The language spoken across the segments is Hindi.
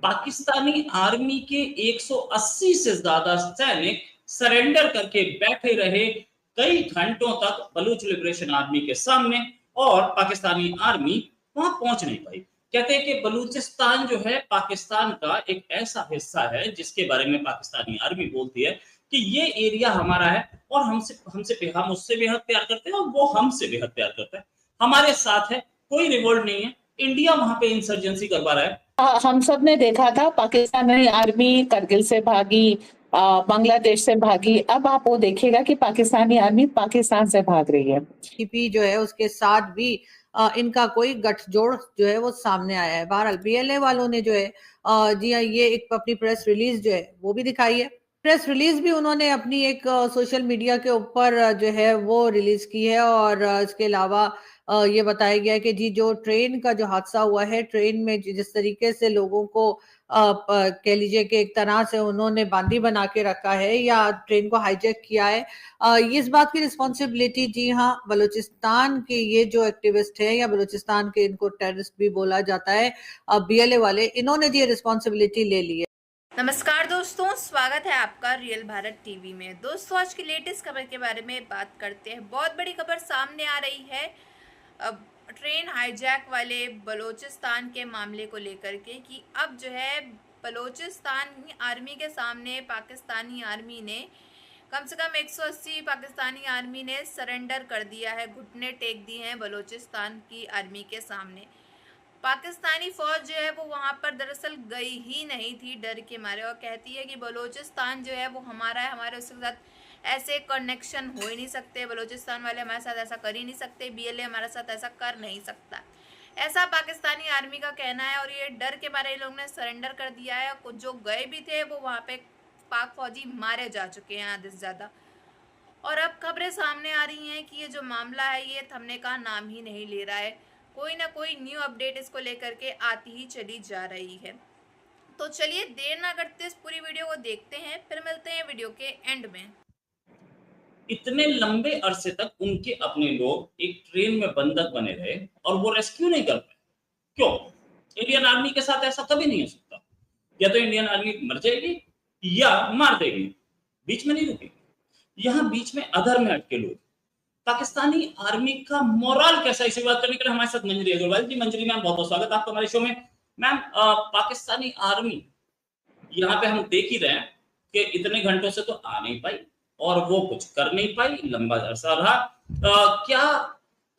पाकिस्तानी आर्मी के 180 से ज्यादा सैनिक सरेंडर करके बैठे रहे कई घंटों तक बलूच लिबरेशन आर्मी के सामने, और पाकिस्तानी आर्मी वहां पहुंच नहीं पाई। कहते हैं कि बलूचिस्तान जो है पाकिस्तान का एक ऐसा हिस्सा है जिसके बारे में पाकिस्तानी आर्मी बोलती है कि ये एरिया हमारा है और हमसे हमसे हम उससे बेहद प्यार करते हैं और वो हमसे बेहद प्यार करता है, हमारे साथ है, कोई रिवोल्ट नहीं है। इंडिया वहां पे इंसर्जेंसी करवा रहा है। हम सब ने देखा था पाकिस्तानी आर्मी करगिल से भागी, बांग्लादेश से भागी। अब आप वो देखिएगा कि पाकिस्तानी आर्मी पाकिस्तान से भाग रही है। टीपी जो है उसके साथ भी इनका कोई गठजोड़ जो है वो सामने आया है। बहरहाल बीएलए वालों ने जो है जी हाँ, ये एक अपनी प्रेस रिलीज जो है वो भी दिखाई है। प्रेस रिलीज भी उन्होंने अपनी एक सोशल मीडिया के ऊपर जो है वो रिलीज की है, और इसके अलावा ये बताया गया है कि जी जो ट्रेन का जो हादसा हुआ है, ट्रेन में जिस तरीके से लोगों को कह लीजिए कि एक तरह से उन्होंने बांदी बना के रखा है या ट्रेन को हाईजैक किया है, इस बात की रिस्पॉन्सिबिलिटी जी हाँ बलूचिस्तान के ये जो एक्टिविस्ट है या बलूचिस्तान के, इनको टेररिस्ट भी बोला जाता है, बीएलए वाले, इन्होंने ये रिस्पॉन्सिबिलिटी ले ली है। नमस्कार दोस्तों, स्वागत है आपका रियल भारत टीवी में। दोस्तों आज की लेटेस्ट खबर के बारे में बात करते हैं। बहुत बड़ी खबर सामने आ रही है ट्रेन हाईजैक वाले बलूचिस्तान के मामले को लेकर के कि अब जो है बलूचिस्तान आर्मी के सामने पाकिस्तानी आर्मी ने कम से कम 180 पाकिस्तानी आर्मी ने सरेंडर कर दिया है, घुटने टेक दिए हैं बलूचिस्तान की आर्मी के सामने। पाकिस्तानी फौज जो है वो वहाँ पर दरअसल गई ही नहीं थी डर के मारे, और कहती है कि बलूचिस्तान जो है वो हमारा है, हमारे उसके साथ ऐसे कनेक्शन हो ही नहीं सकते, बलूचिस्तान वाले हमारे साथ ऐसा कर ही नहीं सकते, बीएलए हमारे साथ ऐसा कर नहीं सकता, ऐसा पाकिस्तानी आर्मी का कहना है। और ये डर के मारे लोग ने सरेंडर कर दिया है। कुछ जो गए भी थे वो वहाँ पे पाक फौजी मारे जा चुके हैं आधे से ज़्यादा। और अब खबरें सामने आ रही हैं कि ये जो मामला है ये थमने का नाम ही नहीं ले रहा है, कोई ना कोई न्यू अपडेट इसको लेकर के आती ही चली जा रही है। तो चलिए देर ना करते इस पूरी वीडियो को देखते हैं, फिर मिलते हैं वीडियो के एंड में। इतने लंबे अरसे तक उनके अपने लोग एक ट्रेन में बंधक बने रहे और वो रेस्क्यू नहीं कर पाए। क्यों? इंडियन आर्मी के साथ ऐसा कभी नहीं हो सकता। या तो इंडियन आर्मी मर जाएगी या मार देगी, बीच में नहीं रुकेगी। यहाँ बीच में अधर में अटके लोग। पाकिस्तानी आर्मी का मोरल कैसा, इसी बात करने के लिए हमारे साथ मंजरी अग्रवाल जी। मंजरी मैम, बहुत बहुत स्वागत आपका हमारे शो में। मैम, पाकिस्तानी आर्मी यहाँ पे हम देख ही रहे हैं कि इतने घंटों से तो आ नहीं पाई और वो कुछ कर नहीं पाई, लंबा अरसा रहा। क्या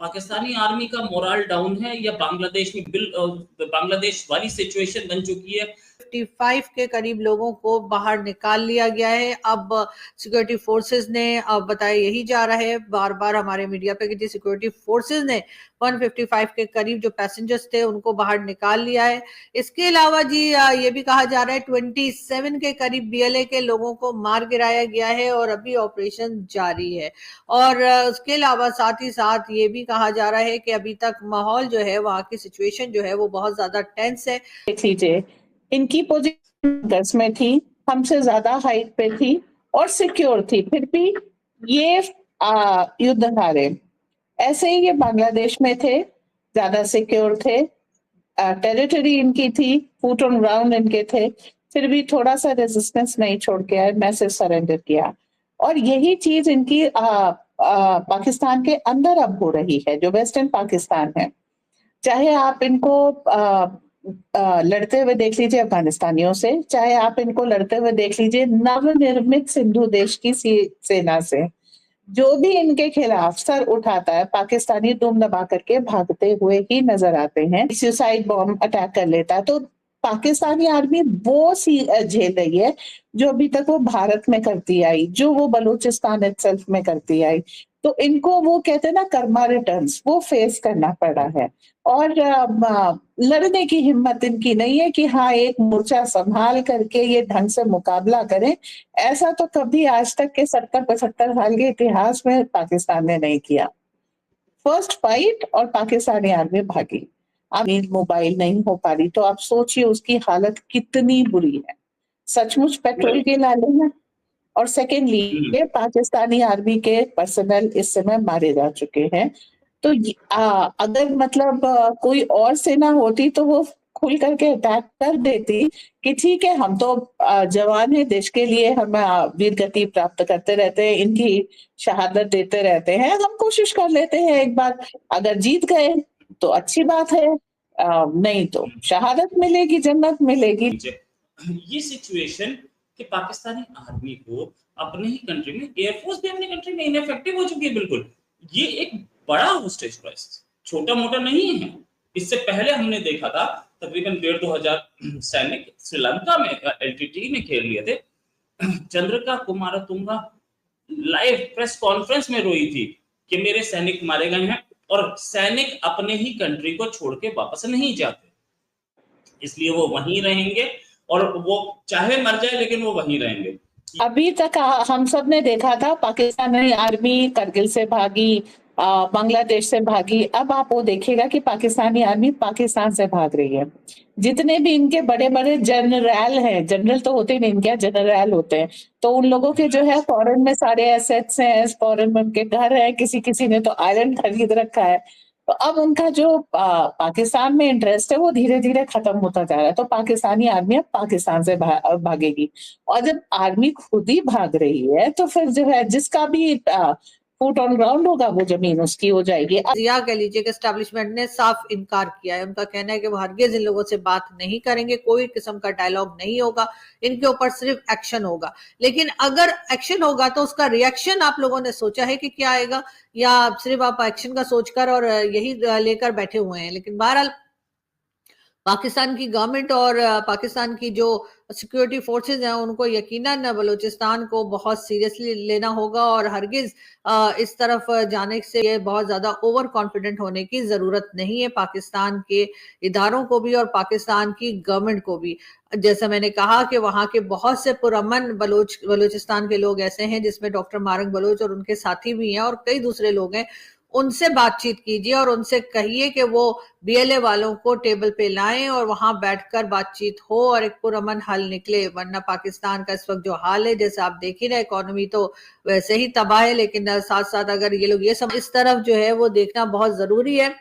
पाकिस्तानी आर्मी का मोरल डाउन है या बांग्लादेश में बांग्लादेश वाली सिचुएशन बन चुकी है? 55 के करीब लोगों को बाहर निकाल लिया गया है। अब सिक्योरिटी फोर्सेस ने बताया यही जा रहा है बार बार हमारे मीडिया पे कि सिक्योरिटी फोर्सेस ने 155 के करीब जो पैसेंजर्स थे उनको बाहर निकाल लिया है। इसके अलावा जी ये भी कहा जा रहा है 27 के करीब बीएलए के लोगों को मार गिराया गया है और अभी ऑपरेशन जारी है। और उसके अलावा साथ ही साथ ये भी कहा जा रहा है कि अभी तक माहौल जो है, वहाँ की सिचुएशन जो है वो बहुत ज्यादा टेंस है। देख लीजिए, इनकी पोजीशन 10 में थी, हमसे ज्यादा हाइट पे थी और सिक्योर थी, फिर भी ये युद्ध हारे। ऐसे ही ये बांग्लादेश में थे, ज्यादा सिक्योर थे, टेरिटरी इनकी थी, फुट ऑन ग्राउंड इनके थे, फिर भी थोड़ा सा रेजिस्टेंस नहीं छोड़ के आए, मैसेज सरेंडर किया। और यही चीज इनकी पाकिस्तान के अंदर अब हो रही है, जो वेस्टर्न पाकिस्तान है। चाहे आप इनको लड़ते हुए देख लीजिए अफगानिस्तानियों से, चाहे आप इनको लड़ते हुए देख लीजिए नवनिर्मित सिंधु देश की सेना से। जो भी इनके खिलाफ सर उठाता है, पाकिस्तानी दुम दबा करके भागते हुए ही नजर आते हैं। सुसाइड बॉम्ब अटैक कर लेता है। तो पाकिस्तानी आर्मी वो झेल रही है जो अभी तक वो भारत में करती आई, जो वो बलूचिस्तान इटसेल्फ में करती आई। तो इनको वो कहते हैं ना कर्मा रिटर्न्स, वो फेस करना पड़ा है। और लड़ने की हिम्मत इनकी नहीं है कि हाँ एक मोर्चा संभाल करके ये ढंग से मुकाबला करें। ऐसा तो कभी आज तक के 70-75 साल के इतिहास में पाकिस्तान ने नहीं किया। फर्स्ट फाइट और पाकिस्तानी आर्मी भागी। अभी मोबाइल नहीं हो पा रही, तो आप सोचिए उसकी हालत कितनी बुरी है। सचमुच पेट्रोल के लाले हैं। और सेकेंडली ये पाकिस्तानी आर्मी के पर्सनल इस समय मारे जा चुके हैं। तो अगर मतलब कोई और सेना होती तो वो खुल करके अटैक कर देती कि ठीक है, हम तो जवान है देश के लिए, हम वीर गति प्राप्त करते रहते हैं, इनकी शहादत देते रहते हैं, हम कोशिश कर लेते हैं एक बार, अगर जीत गए तो अच्छी बात है, नहीं तो शहादत मिलेगी, जन्नत मिलेगी। ये सिचुएशन कि पाकिस्तानी आर्मी को अपने ही कंट्री में, एयरफोर्स भी अपनी कंट्री में इनफेक्टिव हो चुकी है बिल्कुल। ये एक बड़ा होस्टेज क्राइसिस, छोटा मोटा नहीं है। इससे पहले हमने देखा था तकरीबन 1,500 सैनिक श्रीलंका में एलटीटी में खेल लिए थे। Chandrika Kumaratunga live press conference में रोई थी कि मेरे सैनिक मारे गए हैं, और सैनिक अपने ही कंट्री को छोड़ के वापस नहीं जाते, इसलिए वो वहीं रहेंगे, और वो चाहे मर जाए लेकिन वो वहीं रहेंगे। अभी तक हम सब ने देखा था पाकिस्तानी आर्मी करगिल से भागी, बांग्लादेश से भागी, अब आप वो देखिएगा कि पाकिस्तानी आर्मी पाकिस्तान से भाग रही है। जितने भी इनके बड़े बड़े जनरल हैं, जनरल तो होते नहीं, इनके जनरल होते हैं, तो उन लोगों के जो है फॉरेन में सारे एसेट्स हैं, फॉरेन में उनके घर हैं, किसी किसी ने तो आइलैंड खरीद रखा है। तो अब उनका जो पाकिस्तान में इंटरेस्ट है वो धीरे धीरे खत्म होता जा रहा है, तो पाकिस्तानी आर्मी अब पाकिस्तान से भागेगी। और जब आर्मी खुद ही भाग रही है तो फिर जो है जिसका भी फुट ऑन ग्राउंड होगा वो जमीन उसकी हो जाएगी। या कह लीजिए कि एस्टेब्लिशमेंट ने साफ इनकार किया है, उनका कहना है कि वो हरगिज इन लोगों से बात नहीं करेंगे, कोई किस्म का डायलॉग नहीं होगा, इनके ऊपर सिर्फ एक्शन होगा। लेकिन अगर एक्शन होगा तो उसका रिएक्शन आप लोगों ने सोचा है कि क्या आएगा, या सिर्फ आप एक्शन का सोचकर और यही लेकर बैठे हुए हैं? लेकिन बहरहाल पाकिस्तान की गवर्नमेंट और पाकिस्तान की जो सिक्योरिटी फोर्सेज हैं उनको यकीनन बलूचिस्तान को बहुत सीरियसली लेना होगा, और हरगिज इस तरफ जाने से ये बहुत ज्यादा ओवर कॉन्फिडेंट होने की जरूरत नहीं है पाकिस्तान के इदारों को भी और पाकिस्तान की गवर्नमेंट को भी। जैसा मैंने कहा कि वहां के बहुत से पुरअमन बलूचिस्तान के लोग ऐसे हैं जिसमें डॉक्टर मारंग बलोच और उनके साथी भी हैं और कई दूसरे लोग हैं, उनसे बातचीत कीजिए और उनसे कहिए कि वो बीएलए वालों को टेबल पे लाएं और वहां बैठकर बातचीत हो और एक पुरअमन हल निकले। वरना पाकिस्तान का इस वक्त जो हाल है, जैसे आप देख ही रहे, इकोनॉमी तो वैसे ही तबाह है, लेकिन साथ साथ अगर ये लोग ये सब इस तरफ जो है वो देखना बहुत जरूरी है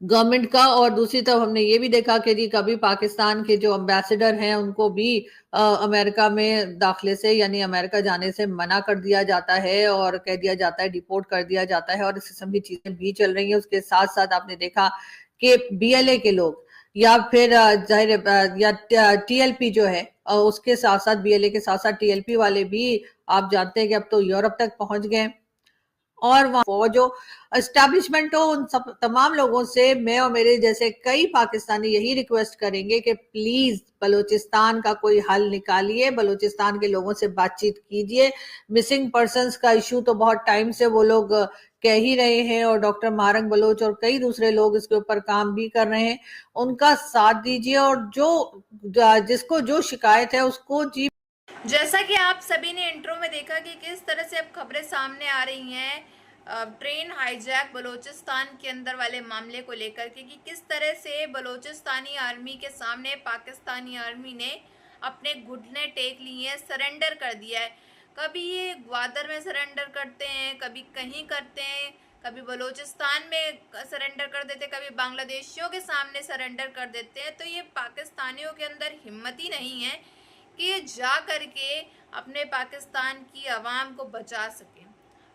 गवर्नमेंट का। और दूसरी तरफ हमने ये भी देखा कि जी कभी पाकिस्तान के जो एम्बेसडर हैं उनको भी अमेरिका में दाखिले से यानी अमेरिका जाने से मना कर दिया जाता है और कह दिया जाता है, डिपोर्ट कर दिया जाता है, और इस किस्म की चीजें भी चल रही हैं। उसके साथ साथ आपने देखा कि बीएलए के लोग या फिर जाहिर या टीएलपी जो है उसके साथ साथ बीएलए के साथ साथ टीएलपी वाले भी आप जानते हैं कि अब तो यूरोप तक पहुंच गए, और वहाँ जो एस्टैब्लिशमेंट हो उन सब तमाम लोगों से मैं और मेरे जैसे कई पाकिस्तानी यही रिक्वेस्ट करेंगे कि प्लीज बलूचिस्तान का कोई हल निकालिए, बलूचिस्तान के लोगों से बातचीत कीजिए। मिसिंग पर्संस का इशू तो बहुत टाइम से वो लोग कह ही रहे हैं और डॉक्टर मारंग बलोच और कई दूसरे लोग इसके ऊपर काम भी कर रहे हैं, उनका साथ दीजिए और जो जिसको जो शिकायत है उसको जी। जैसा कि आप सभी ने इंट्रो में देखा कि किस तरह से अब खबरें सामने आ रही हैं ट्रेन हाईजैक बलूचिस्तान के अंदर वाले मामले को लेकर के, कि किस तरह से बलूचिस्तानी आर्मी के सामने पाकिस्तानी आर्मी ने अपने घुटने टेक लिए हैं, सरेंडर कर दिया है। कभी ये ग्वादर में सरेंडर करते हैं, कभी कहीं करते हैं, कभी बलूचिस्तान में सरेंडर कर देते, कभी बांग्लादेशियों के सामने सरेंडर कर देते हैं। तो ये पाकिस्तानियों के अंदर हिम्मत ही नहीं है कि ये जा करके अपने पाकिस्तान की आवाम को बचा सकें,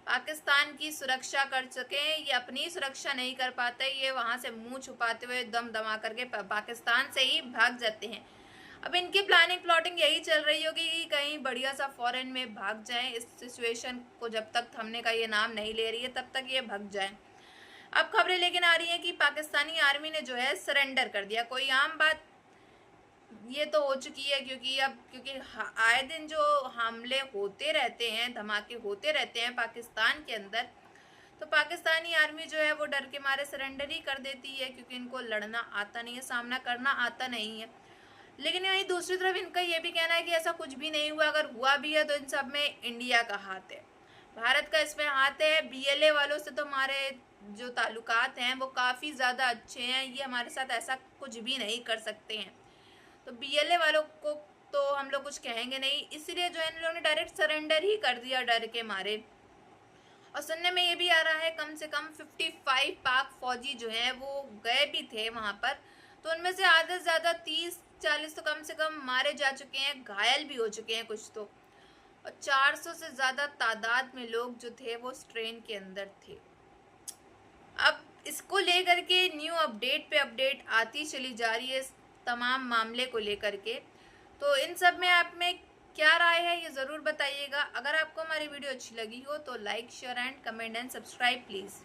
पाकिस्तान की सुरक्षा कर सकें। ये अपनी सुरक्षा नहीं कर पाते, ये वहाँ से मुंह छुपाते हुए दम दमा करके पाकिस्तान से ही भाग जाते हैं। अब इनकी प्लानिंग प्लॉटिंग यही चल रही होगी कि कहीं बढ़िया सा फॉरेन में भाग जाएं। इस सिचुएशन को जब तक थमने का ये नाम नहीं ले रही है तब तक ये भाग जाएं। अब खबरें लेकिन आ रही हैं कि पाकिस्तानी आर्मी ने जो है सरेंडर कर दिया। कोई आम बात ये तो हो चुकी है, क्योंकि आए दिन जो हमले होते रहते हैं, धमाके होते रहते हैं पाकिस्तान के अंदर, तो पाकिस्तानी आर्मी जो है वो डर के मारे सरेंडर ही कर देती है, क्योंकि इनको लड़ना आता नहीं है, सामना करना आता नहीं है। लेकिन यही दूसरी तरफ इनका ये भी कहना है कि ऐसा कुछ भी नहीं हुआ, अगर हुआ भी है तो इन सब में इंडिया का हाथ है, भारत का इसमें हाथ है। बीएलए वालों से तो हमारे जो ताल्लुकात हैं वो काफ़ी ज़्यादा अच्छे हैं, ये हमारे साथ ऐसा कुछ भी नहीं कर सकते हैं। तो बीएलए वालों को तो हम लोग कुछ कहेंगे नहीं, इसलिए जो है इन लोगों ने डायरेक्ट सरेंडर ही कर दिया डर के मारे। और सुनने में ये भी आ रहा है कम से कम 55 पाक फौजी जो हैं वो गए भी थे वहाँ पर, तो उनमें से आधे से ज़्यादा 30-40 तो कम से कम मारे जा चुके हैं, घायल भी हो चुके हैं कुछ तो, और 400 से ज़्यादा तादाद में लोग जो थे वो उस ट्रेन के अंदर थे। अब इसको लेकर के न्यू अपडेट पे अपडेट आती चली जा रही है इस तमाम मामले को लेकर के। तो इन सब में आप में क्या राय है ये ज़रूर बताइएगा। अगर आपको हमारी वीडियो अच्छी लगी हो तो like, share and comment and subscribe please.